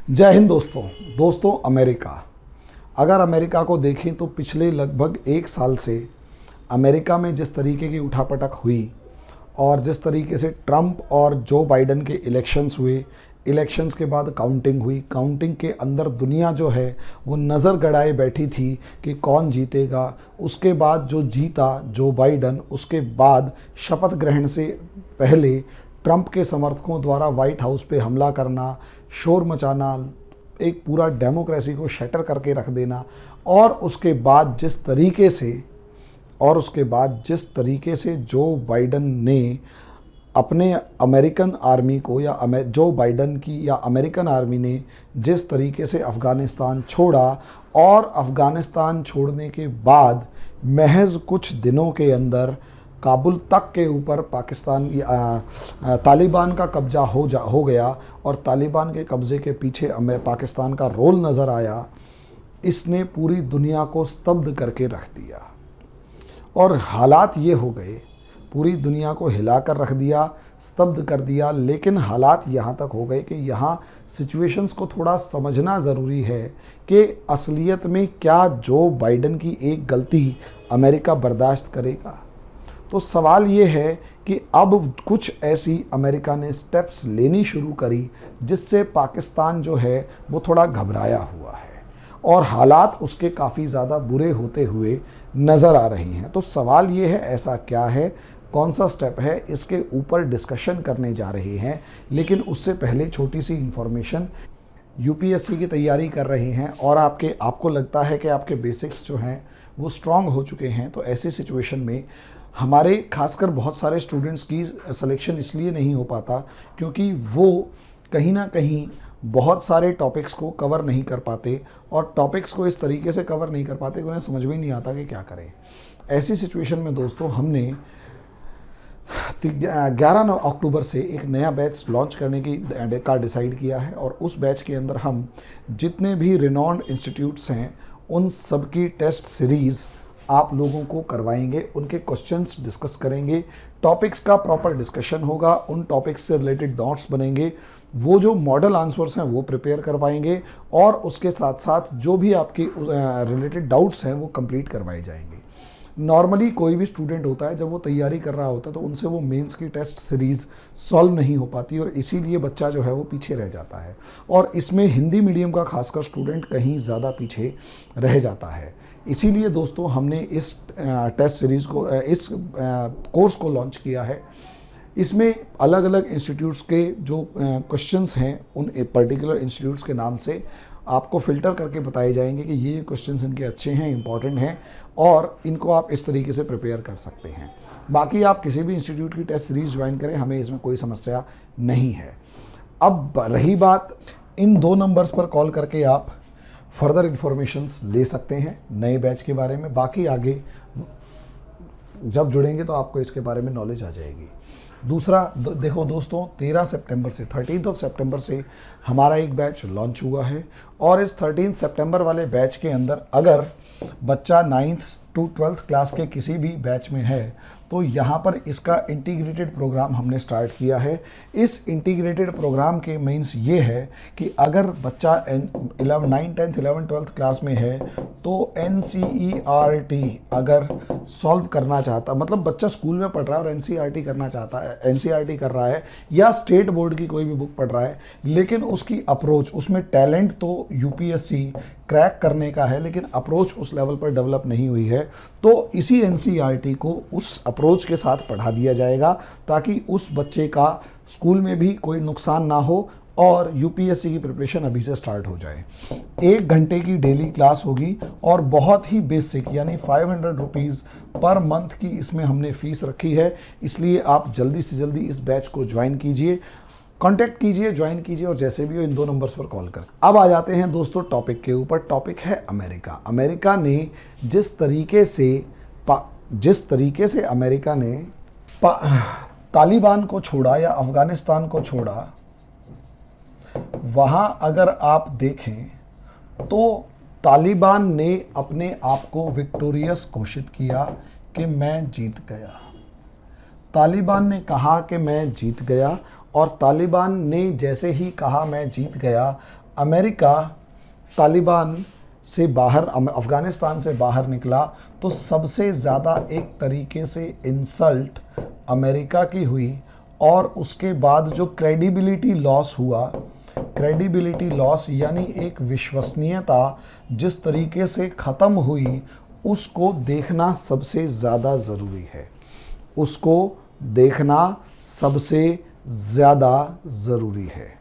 जय हिंद दोस्तों अमेरिका। अगर अमेरिका को देखें तो पिछले लगभग एक साल से अमेरिका में जिस तरीके की उठापटक हुई और जिस तरीके से ट्रंप और जो बाइडन के इलेक्शंस हुए, इलेक्शंस के बाद काउंटिंग हुई, काउंटिंग के अंदर दुनिया जो है वो नज़र गड़ाए बैठी थी कि कौन जीतेगा। उसके बाद जो जीता जो बाइडन, उसके बाद शपथ ग्रहण से पहले ट्रंप के समर्थकों द्वारा वाइट हाउस पे हमला करना, शोर मचाना, एक पूरा डेमोक्रेसी को शटर करके रख देना और उसके बाद जिस तरीके से जो बाइडन ने अपने अमेरिकन आर्मी को जो बाइडन की या अमेरिकन आर्मी ने जिस तरीके से अफ़गानिस्तान छोड़ा और अफ़गानिस्तान छोड़ने के बाद महज कुछ दिनों के अंदर काबुल तक के ऊपर तालिबान का कब्जा हो गया और तालिबान के कब्ज़े के पीछे पाकिस्तान का रोल नज़र आया। इसने पूरी दुनिया को स्तब्ध करके रख दिया और हालात ये हो गए, पूरी दुनिया को हिलाकर रख दिया, स्तब्ध कर दिया। लेकिन हालात यहाँ तक हो गए कि यहाँ सिचुएशंस को थोड़ा समझना ज़रूरी है कि असलियत में क्या जो बाइडन की एक गलती अमेरिका बर्दाश्त करेगा। तो सवाल ये है कि अब कुछ ऐसी अमेरिका ने स्टेप्स लेनी शुरू करी जिससे पाकिस्तान जो है वो थोड़ा घबराया हुआ है और हालात उसके काफ़ी ज़्यादा बुरे होते हुए नज़र आ रही हैं। तो सवाल ये है, ऐसा क्या है, कौन सा स्टेप है, इसके ऊपर डिस्कशन करने जा रहे हैं। लेकिन उससे पहले छोटी सी इन्फॉर्मेशन, यूपीएससी की तैयारी कर रहे हैं और आपको लगता है कि आपके बेसिक्स जो हैं वो स्ट्रांग हो चुके हैं, तो ऐसी सिचुएशन में हमारे खासकर बहुत सारे स्टूडेंट्स की सिलेक्शन इसलिए नहीं हो पाता क्योंकि वो कहीं ना कहीं बहुत सारे टॉपिक्स को कवर नहीं कर पाते और टॉपिक्स को इस तरीके से कवर नहीं कर पाते कि उन्हें समझ में नहीं आता कि क्या करें। ऐसी सिचुएशन में दोस्तों हमने 11 अक्टूबर से एक नया बैच लॉन्च करने का डिसाइड किया है और उस बैच के अंदर हम जितने भी रिनॉन्ड इंस्टीट्यूट्स हैं उन सब की टेस्ट सीरीज़ आप लोगों को करवाएंगे, उनके क्वेश्चंस डिस्कस करेंगे, टॉपिक्स का प्रॉपर डिस्कशन होगा, उन टॉपिक्स से रिलेटेड नोट्स बनेंगे, वो जो मॉडल आंसर्स हैं वो प्रिपेयर करवाएंगे और उसके साथ साथ जो भी आपकी रिलेटेड डाउट्स हैं वो कंप्लीट करवाए जाएंगे। नॉर्मली कोई भी स्टूडेंट होता है जब वो तैयारी कर रहा होता है तो उनसे वो मेंस की टेस्ट सीरीज़ सॉल्व नहीं हो पाती और इसीलिए बच्चा जो है वो पीछे रह जाता है और इसमें हिंदी मीडियम का खासकर स्टूडेंट कहीं ज़्यादा पीछे रह जाता है। इसीलिए दोस्तों हमने इस टेस्ट सीरीज़ को, इस कोर्स को लॉन्च किया है। इसमें अलग अलग इंस्टीट्यूट्स के जो क्वेश्चंस हैं उन पर्टिकुलर इंस्टीट्यूट्स के नाम से आपको फ़िल्टर करके बताए जाएंगे कि ये क्वेश्चंस इनके अच्छे हैं, इंपॉर्टेंट हैं और इनको आप इस तरीके से प्रिपेयर कर सकते हैं। बाकी आप किसी भी इंस्टीट्यूट की टेस्ट सीरीज़ ज्वाइन करें, हमें इसमें कोई समस्या नहीं है। अब रही बात, इन 2 नंबर्स पर कॉल करके आप फर्दर इन्फॉर्मेशंस ले सकते हैं नए बैच के बारे में। बाकी आगे जब जुड़ेंगे तो आपको इसके बारे में नॉलेज आ जाएगी। दूसरा देखो दोस्तों, 13 सितंबर से 13 सितंबर से हमारा एक बैच लॉन्च हुआ है और इस 13 सितंबर वाले बैच के अंदर अगर बच्चा 9th to 12th क्लास के किसी भी बैच में है तो यहाँ पर इसका इंटीग्रेटेड प्रोग्राम हमने स्टार्ट किया है। इस इंटीग्रेटेड प्रोग्राम के मीन्स ये है कि अगर बच्चा 9th 10th 11th 12th class में है तो NCERT अगर सॉल्व करना चाहता, मतलब बच्चा स्कूल में पढ़ रहा है और NCERT करना चाहता है, NCERT कर रहा है या स्टेट बोर्ड की कोई भी बुक पढ़ रहा है, लेकिन उसकी अप्रोच, उसमें टैलेंट तो यूपीएससी क्रैक करने का है लेकिन अप्रोच उस लेवल पर डेवलप नहीं हुई है, तो इसी NCERT को उस अप्रोच के साथ पढ़ा दिया जाएगा ताकि उस बच्चे का स्कूल में भी कोई नुकसान ना हो और यूपीएससी की प्रिपरेशन अभी से स्टार्ट हो जाए। 1 घंटे की डेली क्लास होगी और बहुत ही बेसिक यानी 500 रुपीज़ पर मंथ की इसमें हमने फ़ीस रखी है। इसलिए आप जल्दी से जल्दी इस बैच को ज्वाइन कीजिए, कांटेक्ट कीजिए, ज्वाइन कीजिए और जैसे भी हो इन 2 नंबर्स पर कॉल कर। अब आ जाते हैं दोस्तों टॉपिक के ऊपर। टॉपिक है अमेरिका। अमेरिका ने जिस तरीके से अमेरिका ने तालिबान को छोड़ा या अफ़गानिस्तान को छोड़ा, वहाँ अगर आप देखें तो तालिबान ने अपने आप को विक्टोरियस घोषित किया कि मैं जीत गया। तालिबान ने कहा कि मैं जीत गया और तालिबान ने जैसे ही कहा मैं जीत गया, अमेरिका तालिबान से बाहर, अफ़गानिस्तान से बाहर निकला तो सबसे ज़्यादा एक तरीके से इंसल्ट अमेरिका की हुई, और उसके बाद जो क्रेडिबिलिटी लॉस हुआ, क्रेडिबिलिटी लॉस यानी एक विश्वसनीयता जिस तरीके से ख़त्म हुई, उसको देखना सबसे ज़्यादा ज़रूरी है। उसको देखना सबसे ज़्यादा ज़रूरी है।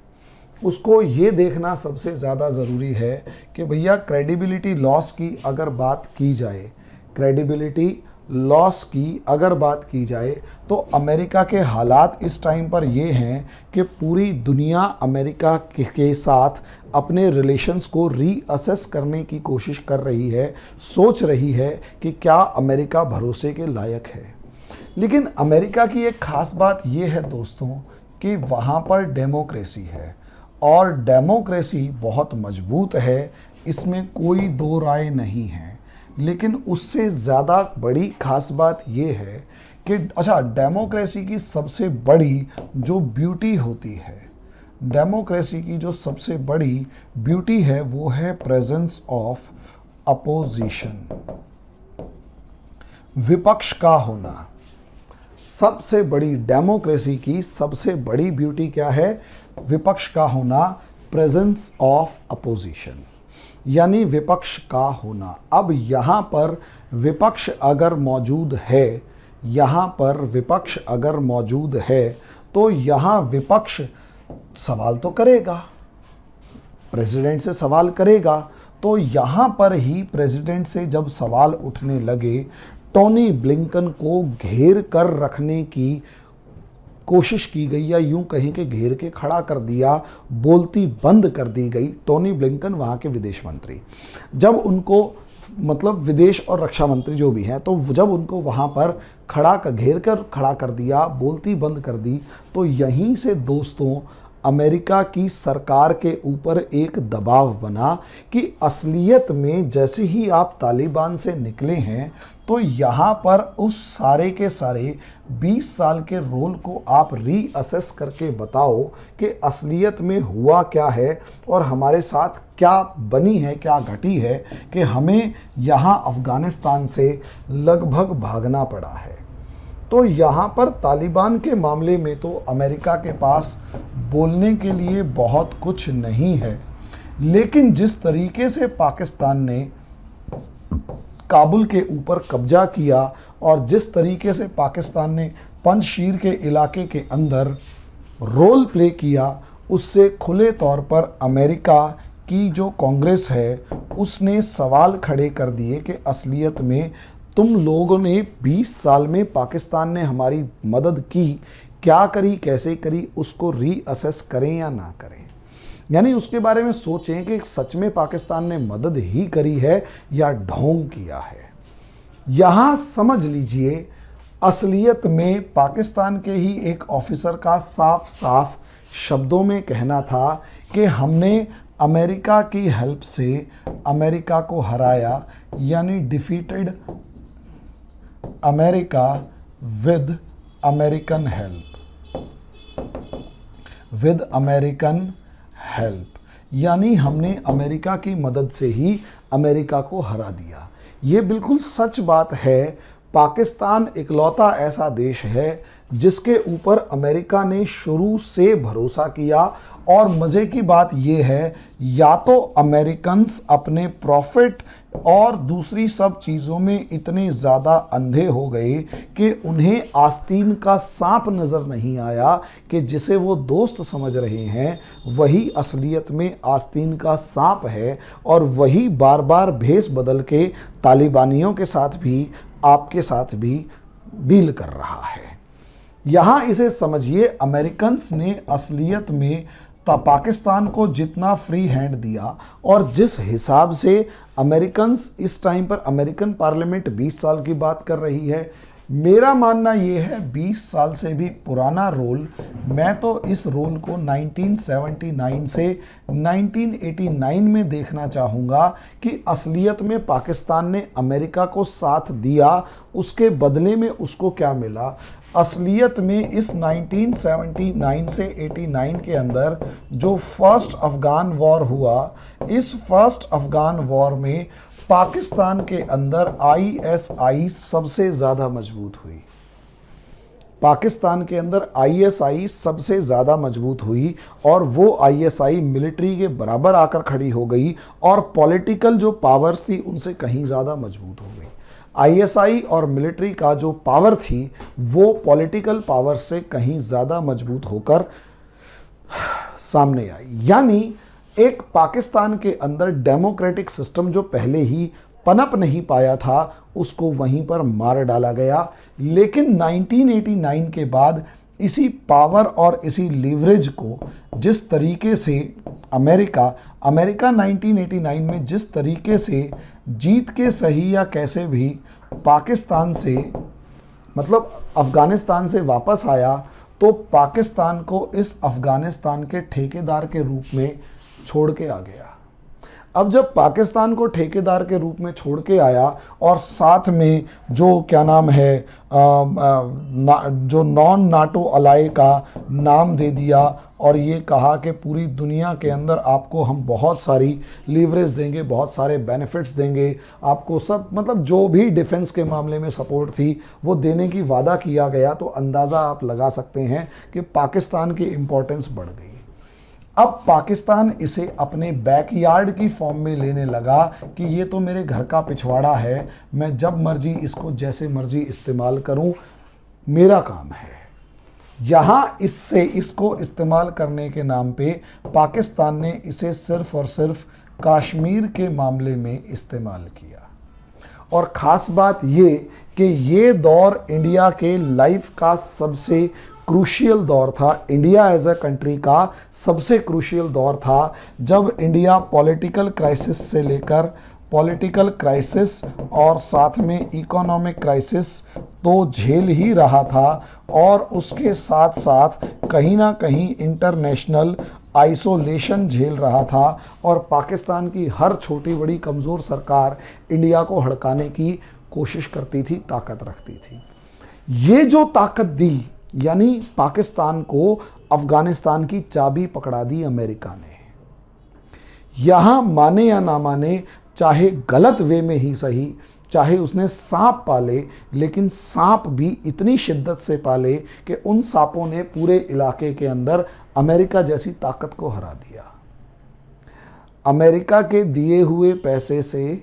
उसको ये देखना सबसे ज़्यादा ज़रूरी है कि भैया क्रेडिबिलिटी लॉस की अगर बात की जाए, क्रेडिबिलिटी लॉस की अगर बात की जाए तो अमेरिका के हालात इस टाइम पर ये हैं कि पूरी दुनिया अमेरिका के साथ अपने रिलेशंस को रीअसेस करने की कोशिश कर रही है, सोच रही है कि क्या अमेरिका भरोसे के लायक है। लेकिन अमेरिका की एक ख़ास बात ये है दोस्तों कि वहाँ पर डेमोक्रेसी है, और डेमोक्रेसी बहुत मजबूत है, इसमें कोई दो राय नहीं है। लेकिन उससे ज़्यादा बड़ी ख़ास बात ये है कि अच्छा, डेमोक्रेसी की सबसे बड़ी जो ब्यूटी होती है, डेमोक्रेसी की जो सबसे बड़ी ब्यूटी है वो है प्रेजेंस ऑफ अपोजिशन, विपक्ष का होना। सबसे बड़ी डेमोक्रेसी की सबसे बड़ी ब्यूटी क्या है? विपक्ष का होना, प्रेजेंस ऑफ अपोजिशन, यानी विपक्ष का होना। अब यहाँ पर विपक्ष अगर मौजूद है, यहाँ पर विपक्ष अगर मौजूद है तो यहाँ विपक्ष सवाल तो करेगा, प्रेसिडेंट से सवाल करेगा। तो यहाँ पर ही प्रेसिडेंट से जब सवाल उठने लगे, टोनी ब्लिंकन को घेर कर रखने की कोशिश की गई, या यूं कहें कि घेर के खड़ा कर दिया, बोलती बंद कर दी गई। टोनी ब्लिंकन वहाँ के विदेश मंत्री, जब उनको मतलब विदेश और रक्षा मंत्री जो भी हैं, तो जब उनको वहाँ पर घेर कर खड़ा कर दिया, बोलती बंद कर दी, तो यहीं से दोस्तों अमेरिका की सरकार के ऊपर एक दबाव बना कि असलियत में जैसे ही आप तालिबान से निकले हैं तो यहाँ पर उस सारे के सारे 20 साल के रोल को आप रीअसेस करके बताओ कि असलियत में हुआ क्या है और हमारे साथ क्या बनी है, क्या घटी है कि हमें यहाँ अफ़गानिस्तान से लगभग भागना पड़ा है। तो यहाँ पर तालिबान के मामले में तो अमेरिका के पास बोलने के लिए बहुत कुछ नहीं है, लेकिन जिस तरीके से पाकिस्तान ने काबुल के ऊपर कब्जा किया और जिस तरीके से पाकिस्तान ने पंजशीर के इलाके के अंदर रोल प्ले किया, उससे खुले तौर पर अमेरिका की जो कांग्रेस है उसने सवाल खड़े कर दिए कि असलियत में तुम लोगों ने 20 साल में पाकिस्तान ने हमारी मदद की, क्या करी, कैसे करी, उसको रीअसेस करें या ना करें। यानी उसके बारे में सोचें कि सच में पाकिस्तान ने मदद ही करी है या ढोंग किया है। यहाँ समझ लीजिए असलियत में पाकिस्तान के ही एक ऑफिसर का साफ साफ शब्दों में कहना था कि हमने अमेरिका की हेल्प से अमेरिका को हराया, यानी defeated America with American help, with American help, यानी हमने अमेरिका की मदद से ही अमेरिका को हरा दिया। ये बिल्कुल सच बात है। पाकिस्तान इकलौता ऐसा देश है जिसके ऊपर अमेरिका ने शुरू से भरोसा किया, और मज़े की बात यह है या तो अमेरिकन्स अपने प्रॉफिट और दूसरी सब चीज़ों में इतने ज़्यादा अंधे हो गए कि उन्हें आस्तीन का सांप नज़र नहीं आया कि जिसे वो दोस्त समझ रहे हैं वही असलियत में आस्तीन का सांप है, और वही बार बार भेस बदल के तालिबानियों के साथ भी आपके साथ भी डील कर रहा है। यहाँ इसे समझिए, अमेरिकन्स ने असलियत में पाकिस्तान को जितना फ्री हैंड दिया और जिस हिसाब से अमेरिकन्स इस टाइम पर, अमेरिकन पार्लियामेंट 20 साल की बात कर रही है, मेरा मानना ये है 20 साल से भी पुराना रोल। मैं तो इस रोल को 1979 से 1989 में देखना चाहूँगा कि असलियत में पाकिस्तान ने अमेरिका को साथ दिया, उसके बदले में उसको क्या मिला। असलियत में इस 1979 से 89 के अंदर जो फर्स्ट अफ़गान वॉर हुआ, इस फर्स्ट अफ़गान वॉर में पाकिस्तान के अंदर आईएसआई सबसे ज़्यादा मजबूत हुई। पाकिस्तान के अंदर आईएसआई सबसे ज़्यादा मजबूत हुई और वो आईएसआई मिलिट्री के बराबर आकर खड़ी हो गई और पॉलिटिकल जो पावर्स थी उनसे कहीं ज़्यादा मजबूत हो गई। आईएसआई और मिलिट्री का जो पावर थी वो पॉलिटिकल पावर से कहीं ज़्यादा मजबूत होकर सामने आई। यानी एक पाकिस्तान के अंदर डेमोक्रेटिक सिस्टम जो पहले ही पनप नहीं पाया था उसको वहीं पर मार डाला गया। लेकिन 1989 के बाद इसी पावर और इसी लीवरेज को जिस तरीके से अमेरिका 1989 में जिस तरीके से जीत के सही या कैसे भी पाकिस्तान से मतलब अफ़गानिस्तान से वापस आया, तो पाकिस्तान को इस अफ़गानिस्तान के ठेकेदार के रूप में छोड़ के आ गया। अब जब पाकिस्तान को ठेकेदार के रूप में छोड़ के आया और साथ में जो क्या नाम है जो नॉन नाटो अलाई का नाम दे दिया और ये कहा कि पूरी दुनिया के अंदर आपको हम बहुत सारी लीवरेज देंगे, बहुत सारे बेनिफिट्स देंगे, आपको सब मतलब जो भी डिफेंस के मामले में सपोर्ट थी वो देने की वादा किया गया, तो अंदाज़ा आप लगा सकते हैं कि पाकिस्तान की इम्पोर्टेंस बढ़ गई। अब पाकिस्तान इसे अपने बैकयार्ड की फॉर्म में लेने लगा कि ये तो मेरे घर का पिछवाड़ा है, मैं जब मर्जी इसको जैसे मर्जी इस्तेमाल करूं, मेरा काम है। यहाँ इसको इस्तेमाल करने के नाम पे पाकिस्तान ने इसे सिर्फ और सिर्फ कश्मीर के मामले में इस्तेमाल किया। और ख़ास बात ये कि ये दौर इंडिया के लाइफ का सबसे क्रूशियल दौर था, इंडिया एज अ कंट्री का सबसे क्रूशियल दौर था, जब इंडिया पॉलिटिकल क्राइसिस से लेकर पॉलिटिकल क्राइसिस और साथ में इकोनॉमिक क्राइसिस तो झेल ही रहा था और उसके साथ साथ कहीं ना कहीं इंटरनेशनल आइसोलेशन झेल रहा था और पाकिस्तान की हर छोटी बड़ी कमज़ोर सरकार इंडिया को हड़काने की कोशिश करती थी, ताकत रखती थी। ये जो ताकत दी, यानी पाकिस्तान को अफ़गानिस्तान की चाबी पकड़ा दी अमेरिका ने। यहाँ माने या ना माने, चाहे गलत वे में ही सही, चाहे उसने सांप पाले, लेकिन सांप भी इतनी शिद्दत से पाले कि उन सांपों ने पूरे इलाके के अंदर अमेरिका जैसी ताकत को हरा दिया। अमेरिका के दिए हुए पैसे से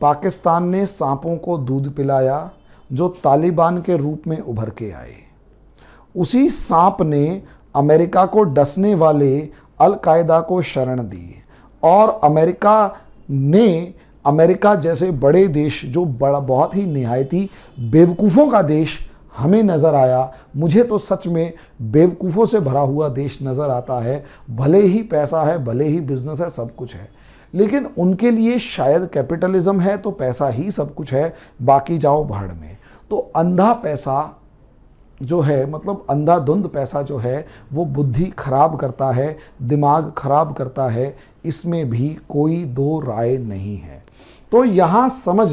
पाकिस्तान ने सांपों को दूध पिलाया जो तालिबान के रूप में उभर के आए। उसी सांप ने अमेरिका को डसने वाले अल कायदा को शरण दी और अमेरिका जैसे बड़े देश, जो बड़ा बहुत ही निहायती बेवकूफ़ों का देश हमें नज़र आया, मुझे तो सच में बेवकूफ़ों से भरा हुआ देश नज़र आता है। भले ही पैसा है, भले ही बिजनेस है, सब कुछ है, लेकिन उनके लिए शायद कैपिटलिज्म है तो पैसा ही सब कुछ है, बाकी जाओ भाड़ में। तो अंधा पैसा जो है, मतलब अंधाधुंध पैसा जो है, वो बुद्धि खराब करता है, दिमाग खराब करता है, इसमें भी कोई दो राय नहीं है। तो यहाँ समझ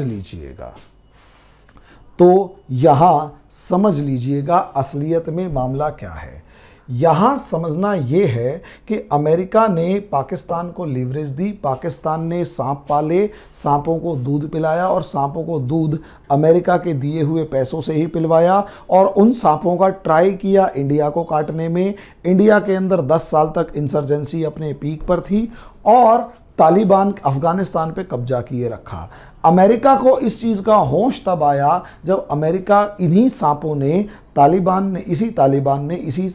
लीजिएगा असलियत में मामला क्या है। यहाँ समझना ये है कि अमेरिका ने पाकिस्तान को लीवरेज दी, पाकिस्तान ने सांप पाले, सांपों को दूध पिलाया और सांपों को दूध अमेरिका के दिए हुए पैसों से ही पिलवाया और उन सांपों का ट्राई किया इंडिया को काटने में। इंडिया के अंदर 10 साल तक इंसर्जेंसी अपने पीक पर थी और तालिबान अफ़गानिस्तान पे कब्जा किए रखा। अमेरिका को इस चीज़ का होश तब आया जब अमेरिका इन्हीं सांपों ने इसी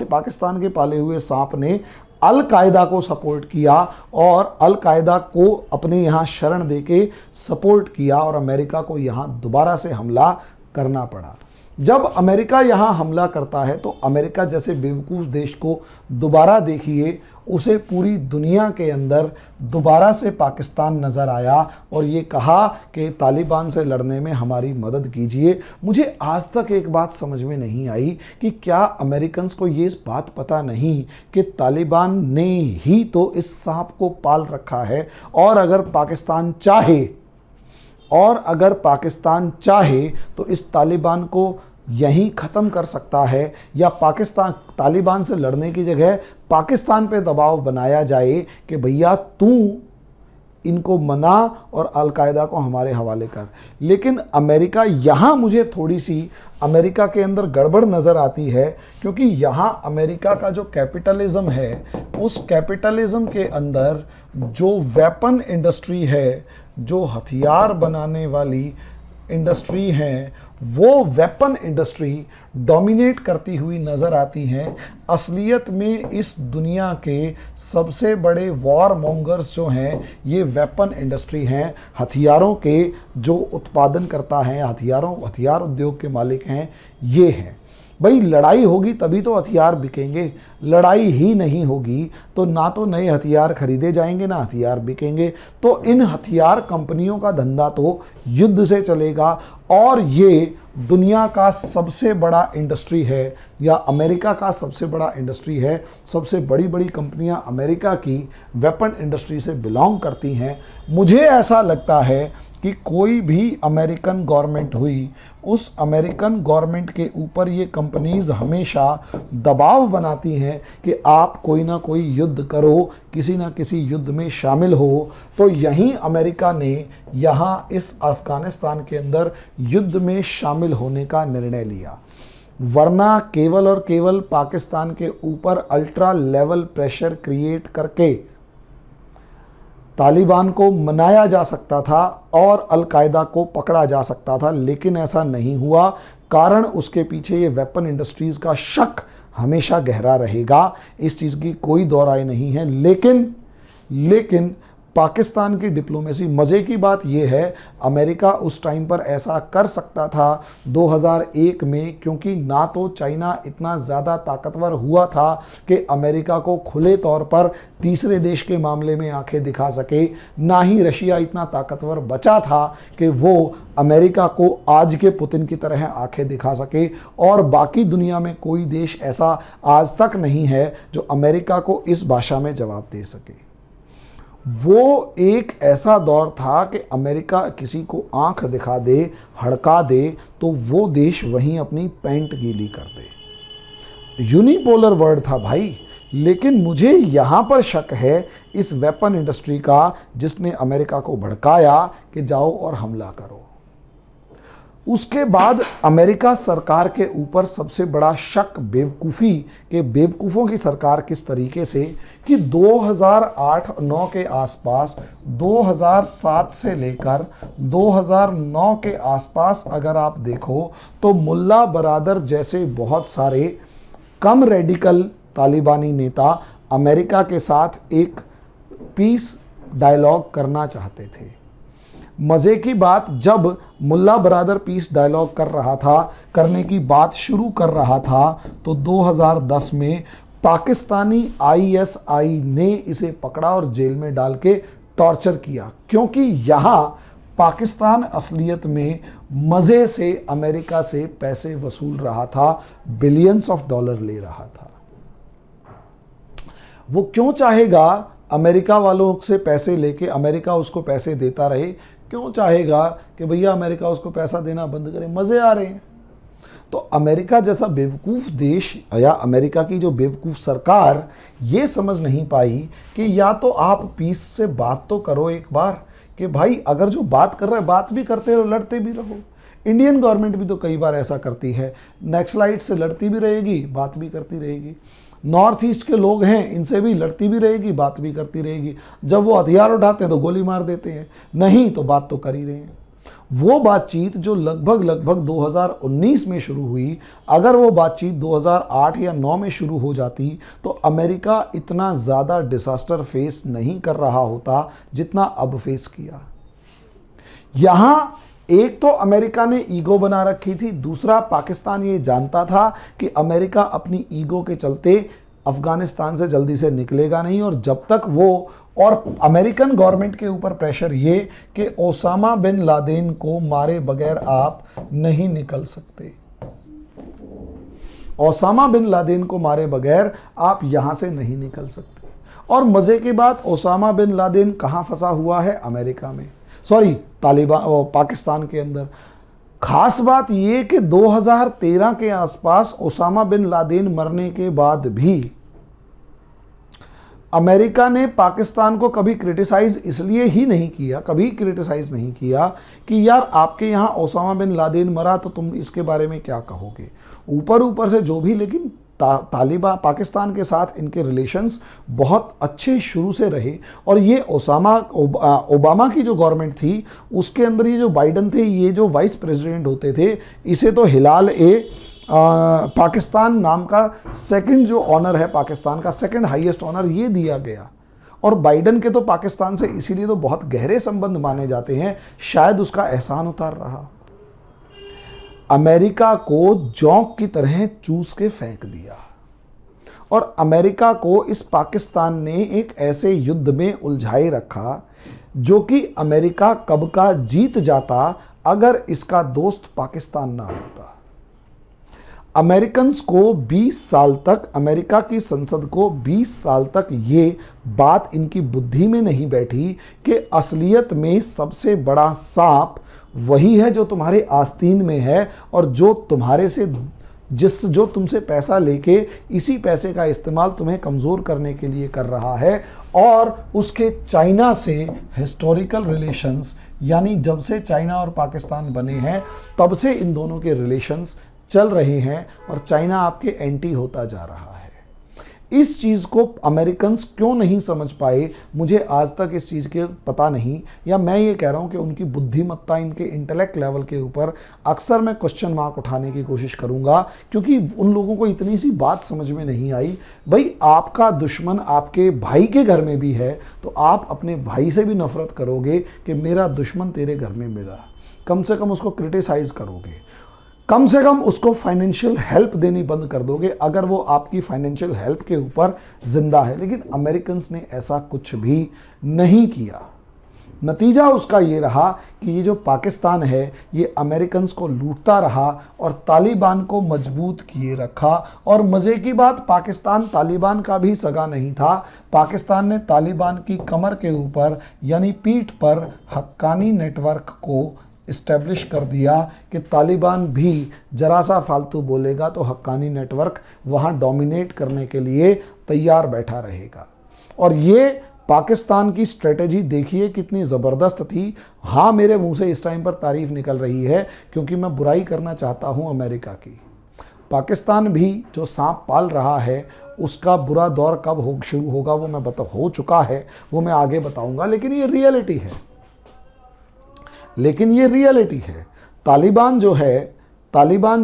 पाकिस्तान के पाले हुए सांप ने अल कायदा को सपोर्ट किया और अल कायदा को अपने यहाँ शरण देके सपोर्ट किया और अमेरिका को यहाँ दोबारा से हमला करना पड़ा। जब अमेरिका यहाँ हमला करता है तो अमेरिका जैसे बेवकूफ़ देश को दोबारा देखिए, उसे पूरी दुनिया के अंदर दोबारा से पाकिस्तान नज़र आया और ये कहा कि तालिबान से लड़ने में हमारी मदद कीजिए। मुझे आज तक एक बात समझ में नहीं आई कि क्या अमेरिकन्स को ये बात पता नहीं कि तालिबान ने ही तो इस सांप को पाल रखा है और अगर पाकिस्तान चाहे तो इस तालिबान को यहीं ख़त्म कर सकता है, या पाकिस्तान तालिबान से लड़ने की जगह पाकिस्तान पे दबाव बनाया जाए कि भैया तू इनको मना और अलकायदा को हमारे हवाले कर। लेकिन अमेरिका, यहाँ मुझे थोड़ी सी अमेरिका के अंदर गड़बड़ नज़र आती है, क्योंकि यहाँ अमेरिका का जो कैपिटलिज्म है, उस कैपिटलिज्म के अंदर जो वेपन इंडस्ट्री है, जो हथियार बनाने वाली इंडस्ट्री हैं, वो वेपन इंडस्ट्री डोमिनेट करती हुई नज़र आती हैं। असलियत में इस दुनिया के सबसे बड़े वॉर मॉन्गर्स जो हैं, ये वेपन इंडस्ट्री हैं, हथियारों के जो उत्पादन करता है, हथियार उद्योग के मालिक हैं, ये हैं। भाई लड़ाई होगी तभी तो हथियार बिकेंगे, लड़ाई ही नहीं होगी तो ना तो नए हथियार खरीदे जाएंगे ना हथियार बिकेंगे। तो इन हथियार कंपनियों का धंधा तो युद्ध से चलेगा, और ये दुनिया का सबसे बड़ा इंडस्ट्री है, या अमेरिका का सबसे बड़ा इंडस्ट्री है। सबसे बड़ी बड़ी कंपनियां अमेरिका की वेपन इंडस्ट्री से बिलोंग करती हैं। मुझे ऐसा लगता है कि कोई भी अमेरिकन गवर्नमेंट हुई, उस अमेरिकन गवर्नमेंट के ऊपर ये कंपनीज हमेशा दबाव बनाती हैं कि आप कोई ना कोई युद्ध करो, किसी ना किसी युद्ध में शामिल हो। तो यहीं अमेरिका ने यहाँ इस अफ़गानिस्तान के अंदर युद्ध में शामिल होने का निर्णय लिया, वरना केवल और केवल पाकिस्तान के ऊपर अल्ट्रा लेवल प्रेशर क्रिएट करके तालिबान को मनाया जा सकता था और अलकायदा को पकड़ा जा सकता था। लेकिन ऐसा नहीं हुआ, कारण उसके पीछे ये वेपन इंडस्ट्रीज़ का शक हमेशा गहरा रहेगा, इस चीज़ की कोई दो राय नहीं है। लेकिन पाकिस्तान की डिप्लोमेसी, मज़े की बात यह है, अमेरिका उस टाइम पर ऐसा कर सकता था 2001 में, क्योंकि ना तो चाइना इतना ज़्यादा ताकतवर हुआ था कि अमेरिका को खुले तौर पर तीसरे देश के मामले में आंखें दिखा सके, ना ही रशिया इतना ताकतवर बचा था कि वो अमेरिका को आज के पुतिन की तरह आंखें दिखा सके, और बाकी दुनिया में कोई देश ऐसा आज तक नहीं है जो अमेरिका को इस भाषा में जवाब दे सके। वो एक ऐसा दौर था कि अमेरिका किसी को आंख दिखा दे, हड़का दे, तो वो देश वहीं अपनी पैंट गीली कर दे। यूनिपोलर वर्ड था भाई। लेकिन मुझे यहाँ पर शक है इस वेपन इंडस्ट्री का, जिसने अमेरिका को भड़काया कि जाओ और हमला करो। उसके बाद अमेरिका सरकार के ऊपर सबसे बड़ा शक बेवकूफ़ी के बेवकूफ़ों की सरकार किस तरीके से कि 2008-9 के आसपास, 2007 से लेकर 2009 के आसपास अगर आप देखो तो मुल्ला बरादर जैसे बहुत सारे कम रेडिकल तालिबानी नेता अमेरिका के साथ एक पीस डायलॉग करना चाहते थे। मज़े की बात, जब मुल्ला बरादर पीस डायलॉग करने की बात शुरू कर रहा था, तो 2010 में पाकिस्तानी ISI ने इसे पकड़ा और जेल में डाल के टॉर्चर किया, क्योंकि यहाँ पाकिस्तान असलियत में मज़े से अमेरिका से पैसे वसूल रहा था, बिलियंस ऑफ डॉलर ले रहा था। वो क्यों चाहेगा अमेरिका वालों से पैसे लेके अमेरिका उसको पैसे देता रहे? क्यों चाहेगा कि भैया अमेरिका उसको पैसा देना बंद करे? मज़े आ रहे हैं। तो अमेरिका जैसा बेवकूफ़ देश, या अमेरिका की जो बेवकूफ़ सरकार, ये समझ नहीं पाई कि या तो आप पीस से बात तो करो एक बार, कि भाई अगर जो बात कर रहा है बात भी करते रहो, लड़ते भी रहो। इंडियन गवर्नमेंट भी तो कई बार ऐसा करती है, नक्सलाइट से लड़ती भी रहेगी, बात भी करती रहेगी। नॉर्थ ईस्ट के लोग हैं, इनसे भी लड़ती भी रहेगी, बात भी करती रहेगी। जब वो हथियार उठाते हैं तो गोली मार देते हैं, नहीं तो बात तो कर ही रहे हैं। वो बातचीत जो लगभग 2019 में शुरू हुई, अगर वो बातचीत 2008 या 9 में शुरू हो जाती तो अमेरिका इतना ज़्यादा डिसास्टर फेस नहीं कर रहा होता जितना अब फेस किया। यहाँ एक तो अमेरिका ने ईगो बना रखी थी, दूसरा पाकिस्तान ये जानता था कि अमेरिका अपनी ईगो के चलते अफ़गानिस्तान से जल्दी से निकलेगा नहीं, और जब तक वो, और अमेरिकन गवर्नमेंट के ऊपर प्रेशर ये कि ओसामा बिन लादेन को मारे बगैर आप नहीं निकल सकते, ओसामा बिन लादेन को मारे बगैर आप यहाँ से नहीं निकल सकते। और मज़े की बात, ओसामा बिन लादेन कहाँ फंसा हुआ है? अमेरिका में, सॉरी तालिबान, पाकिस्तान के अंदर। खास बात ये कि 2013 के आसपास ओसामा बिन लादेन मरने के बाद भी अमेरिका ने पाकिस्तान को कभी क्रिटिसाइज इसलिए ही नहीं किया, कभी क्रिटिसाइज नहीं किया कि यार आपके यहाँ ओसामा बिन लादेन मरा तो तुम इसके बारे में क्या कहोगे। ऊपर ऊपर से जो भी, लेकिन तालिबान पाकिस्तान के साथ इनके रिलेशंस बहुत अच्छे शुरू से रहे। और ये ओबामा की जो गवर्नमेंट थी उसके अंदर ये जो बाइडन थे, ये जो वाइस प्रेसिडेंट होते थे, इसे तो हिलाल पाकिस्तान नाम का सेकंड जो ऑनर है, पाकिस्तान का सेकंड हाईएस्ट ऑनर ये दिया गया। और बाइडन के तो पाकिस्तान से इसीलिए तो बहुत गहरे संबंध माने जाते हैं, शायद उसका एहसान उतार रहा। अमेरिका को जोंक की तरह चूस के फेंक दिया और अमेरिका को इस पाकिस्तान ने एक ऐसे युद्ध में उलझाए रखा जो कि अमेरिका कब का जीत जाता अगर इसका दोस्त पाकिस्तान ना होता। अमेरिकन्स को 20 साल तक, अमेरिका की संसद को 20 साल तक ये बात इनकी बुद्धि में नहीं बैठी कि असलियत में सबसे बड़ा सांप वही है जो तुम्हारे आस्तीन में है और जो तुम्हारे से जो तुमसे पैसा लेके इसी पैसे का इस्तेमाल तुम्हें कमज़ोर करने के लिए कर रहा है। और उसके चाइना से हिस्टोरिकल रिलेशंस, यानी जब से चाइना और पाकिस्तान बने हैं तब से इन दोनों के रिलेशंस चल रहे हैं और चाइना आपके एंटी होता जा रहा है। इस चीज़ को अमेरिकन्स क्यों नहीं समझ पाए, मुझे आज तक इस चीज़ के पता नहीं, या मैं ये कह रहा हूँ कि उनकी बुद्धिमत्ता, इनके इंटेलेक्ट लेवल के ऊपर अक्सर मैं क्वेश्चन मार्क उठाने की कोशिश करूँगा, क्योंकि उन लोगों को इतनी सी बात समझ में नहीं आई। भाई आपका दुश्मन आपके भाई के घर में भी है तो आप अपने भाई से भी नफरत करोगे कि मेरा दुश्मन तेरे घर में मिला, कम से कम उसको क्रिटिसाइज़ करोगे, कम से कम उसको फाइनेंशियल हेल्प देनी बंद कर दोगे अगर वो आपकी फाइनेंशियल हेल्प के ऊपर जिंदा है। लेकिन अमेरिकन्स ने ऐसा कुछ भी नहीं किया। नतीजा उसका ये रहा कि ये जो पाकिस्तान है ये अमेरिकन्स को लूटता रहा और तालिबान को मजबूत किए रखा। और मज़े की बात, पाकिस्तान तालिबान का भी सगा नहीं था। पाकिस्तान ने तालिबान की कमर के ऊपर यानी पीठ पर हक्कानी नेटवर्क को इस्टेब्लिश कर दिया कि तालिबान भी जरा सा फालतू बोलेगा तो हक्कानी नेटवर्क वहाँ डोमिनेट करने के लिए तैयार बैठा रहेगा। और ये पाकिस्तान की स्ट्रेटेजी देखिए कितनी ज़बरदस्त थी। हाँ, मेरे मुंह से इस टाइम पर तारीफ़ निकल रही है क्योंकि मैं बुराई करना चाहता हूँ अमेरिका की। पाकिस्तान भी जो सांप पाल रहा है उसका बुरा दौर कब शुरू होगा वो हो चुका है, वो मैं आगे बताऊँगा। लेकिन ये रियलिटी है। तालिबान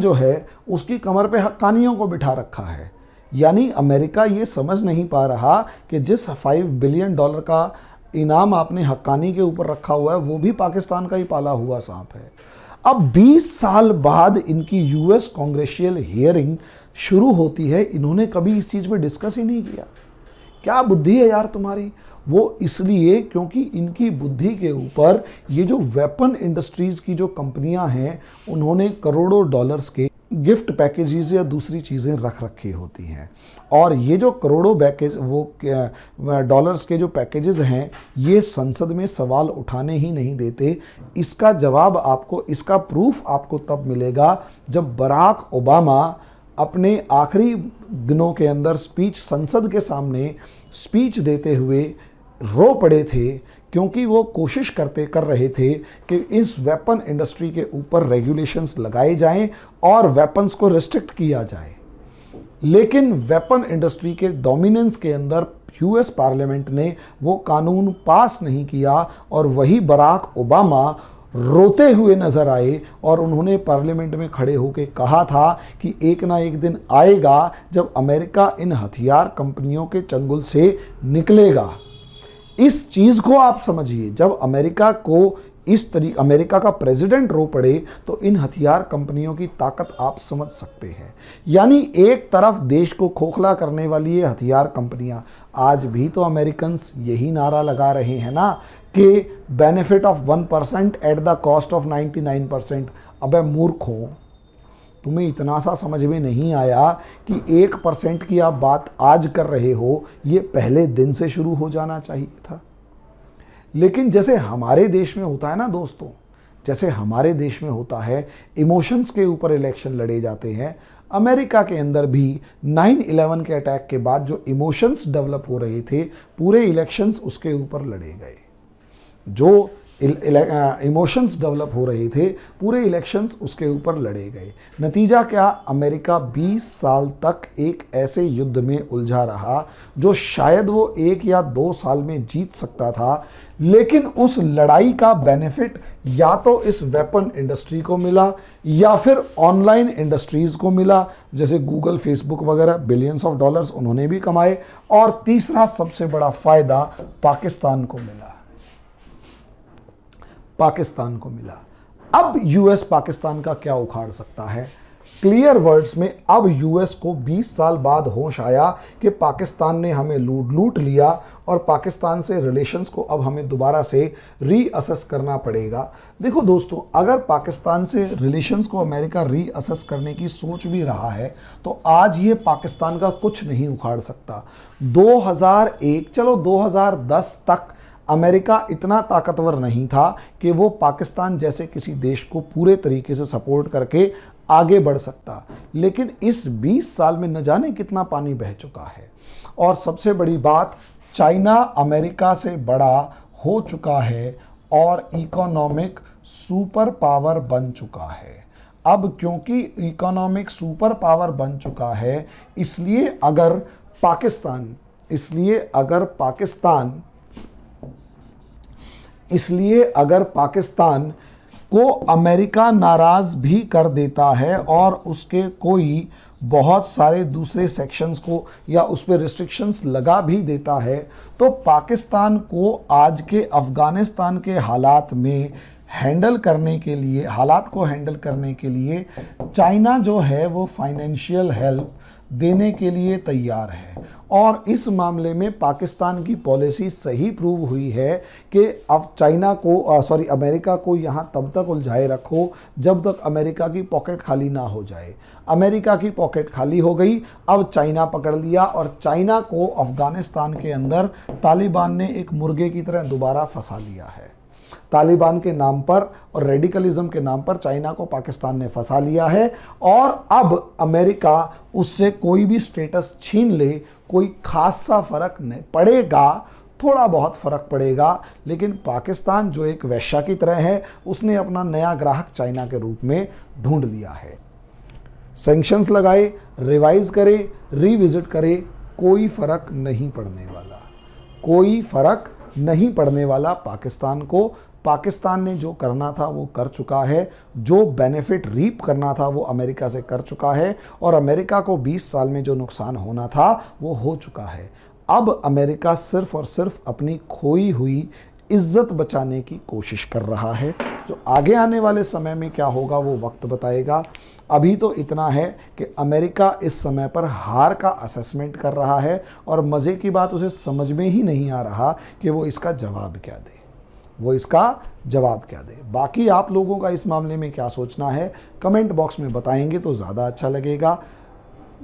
जो है उसकी कमर पे हक्कानियों को बिठा रखा है। यानी अमेरिका ये समझ नहीं पा रहा कि जिस $5 बिलियन का इनाम आपने हक्कानी के ऊपर रखा हुआ है वो भी पाकिस्तान का ही पाला हुआ सांप है। अब 20 साल बाद इनकी यूएस कांग्रेशियल हियरिंग शुरू होती है, इन्होंने कभी इस चीज़ पे डिस्कस ही नहीं किया। क्या बुद्धि है यार तुम्हारी? वो इसलिए क्योंकि इनकी बुद्धि के ऊपर ये जो वेपन इंडस्ट्रीज़ की जो कंपनियां हैं उन्होंने करोड़ों डॉलर्स के गिफ्ट पैकेजेस या दूसरी चीज़ें रख रखी होती हैं। और ये जो करोड़ों डॉलर्स के जो पैकेजेस हैं ये संसद में सवाल उठाने ही नहीं देते। इसका जवाब आपको, इसका प्रूफ आपको तब मिलेगा जब बराक ओबामा अपने आखिरी दिनों के अंदर संसद के सामने स्पीच देते हुए रो पड़े थे, क्योंकि वो कोशिश कर रहे थे कि इस वेपन इंडस्ट्री के ऊपर रेगुलेशंस लगाए जाएं और वेपन्स को रिस्ट्रिक्ट किया जाए। लेकिन वेपन इंडस्ट्री के डोमिनेंस के अंदर यूएस पार्लियामेंट ने वो कानून पास नहीं किया और वही बराक ओबामा रोते हुए नजर आए और उन्होंने पार्लियामेंट में खड़े होकर कहा था कि एक ना एक दिन आएगा जब अमेरिका इन हथियार कंपनियों के चंगुल से निकलेगा। इस चीज़ को आप समझिए, जब अमेरिका का प्रेसिडेंट रो पड़े तो इन हथियार कंपनियों की ताकत आप समझ सकते हैं। यानी एक तरफ देश को खोखला करने वाली ये हथियार कंपनियां, आज भी तो अमेरिकन्स यही नारा लगा रहे हैं ना कि benefit of 1% at the cost of 99%। अबे मूर्खों, तुम्हें इतना सा समझ में नहीं आया कि 1% की आप बात आज कर रहे हो, ये पहले दिन से शुरू हो जाना चाहिए था। लेकिन जैसे हमारे देश में होता है ना दोस्तों, जैसे हमारे देश में होता है, इमोशंस के ऊपर इलेक्शन लड़े जाते हैं, अमेरिका के अंदर भी 9/11 के अटैक के बाद जो इमोशंस डेवलप हो रहे थे, पूरे इलेक्शंस उसके ऊपर लड़े गए। जो इमोशंस डेवलप हो रहे थे, पूरे इलेक्शंस उसके ऊपर लड़े गए। नतीजा क्या? अमेरिका 20 साल तक एक ऐसे युद्ध में उलझा रहा जो शायद वो 1 या 2 साल में जीत सकता था, लेकिन उस लड़ाई का बेनिफिट या तो इस वेपन इंडस्ट्री को मिला या फिर ऑनलाइन इंडस्ट्रीज को मिला, जैसे गूगल, फेसबुक वगैरह, बिलियंस ऑफ डॉलर्स उन्होंने भी कमाए। और तीसरा सबसे बड़ा फायदा पाकिस्तान को मिला, पाकिस्तान को मिला। अब यूएस पाकिस्तान का क्या उखाड़ सकता है? क्लियर वर्ड्स में अब यूएस को 20 साल बाद होश आया कि पाकिस्तान ने हमें लूट लिया और पाकिस्तान से रिलेशंस को अब हमें दोबारा से रीअसेस करना पड़ेगा। देखो दोस्तों, अगर पाकिस्तान से रिलेशंस को अमेरिका रीअसेस करने की सोच भी रहा है तो आज ये पाकिस्तान का कुछ नहीं उखाड़ सकता। 2001 चलो 2010 तक अमेरिका इतना ताकतवर नहीं था कि वो पाकिस्तान जैसे किसी देश को पूरे तरीके से सपोर्ट करके आगे बढ़ सकता, लेकिन इस 20 साल में न जाने कितना पानी बह चुका है। और सबसे बड़ी बात, चाइना अमेरिका से बड़ा हो चुका है और इकोनॉमिक सुपर पावर बन चुका है। अब क्योंकि इकोनॉमिक सुपर पावर बन चुका है, इसलिए अगर पाकिस्तान को अमेरिका नाराज़ भी कर देता है और उसके कोई बहुत सारे दूसरे सेक्शंस को या उस पर रिस्ट्रिक्शंस लगा भी देता है, तो पाकिस्तान को आज के अफ़गानिस्तान के हालात को हैंडल करने के लिए चाइना जो है वो फाइनेंशियल हेल्प देने के लिए तैयार है। और इस मामले में पाकिस्तान की पॉलिसी सही प्रूव हुई है कि अब अमेरिका को यहाँ तब तक उलझाए रखो जब तक अमेरिका की पॉकेट खाली ना हो जाए। अमेरिका की पॉकेट खाली हो गई, अब चाइना पकड़ लिया और चाइना को अफ़गानिस्तान के अंदर तालिबान ने एक मुर्गे की तरह दोबारा फंसा लिया है। तालिबान के नाम पर और रेडिकलिज्म के नाम पर चाइना को पाकिस्तान ने फंसा लिया है और अब अमेरिका उससे कोई भी स्टेटस छीन ले, कोई खासा फर्क नहीं पड़ेगा, थोड़ा बहुत फर्क पड़ेगा, लेकिन पाकिस्तान जो एक वेश्या की तरह है, उसने अपना नया ग्राहक चाइना के रूप में ढूंढ लिया है। सैंक्शंस लगाए, रिवाइज करे, रिविजिट करे, कोई फर्क नहीं पड़ने वाला पाकिस्तान को। पाकिस्तान ने जो करना था वो कर चुका है, जो बेनिफिट रीप करना था वो अमेरिका से कर चुका है और अमेरिका को 20 साल में जो नुकसान होना था वो हो चुका है। अब अमेरिका सिर्फ और सिर्फ अपनी खोई हुई इज्जत बचाने की कोशिश कर रहा है। जो आगे आने वाले समय में क्या होगा वो वक्त बताएगा। अभी तो इतना है कि अमेरिका इस समय पर हार का असेसमेंट कर रहा है और मज़े की बात, उसे समझ में ही नहीं आ रहा कि वो इसका जवाब क्या दे। बाकी आप लोगों का इस मामले में क्या सोचना है, कमेंट बॉक्स में बताएंगे तो ज़्यादा अच्छा लगेगा।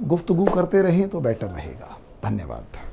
गुफ्तगू करते रहें तो बेटर रहेगा। धन्यवाद।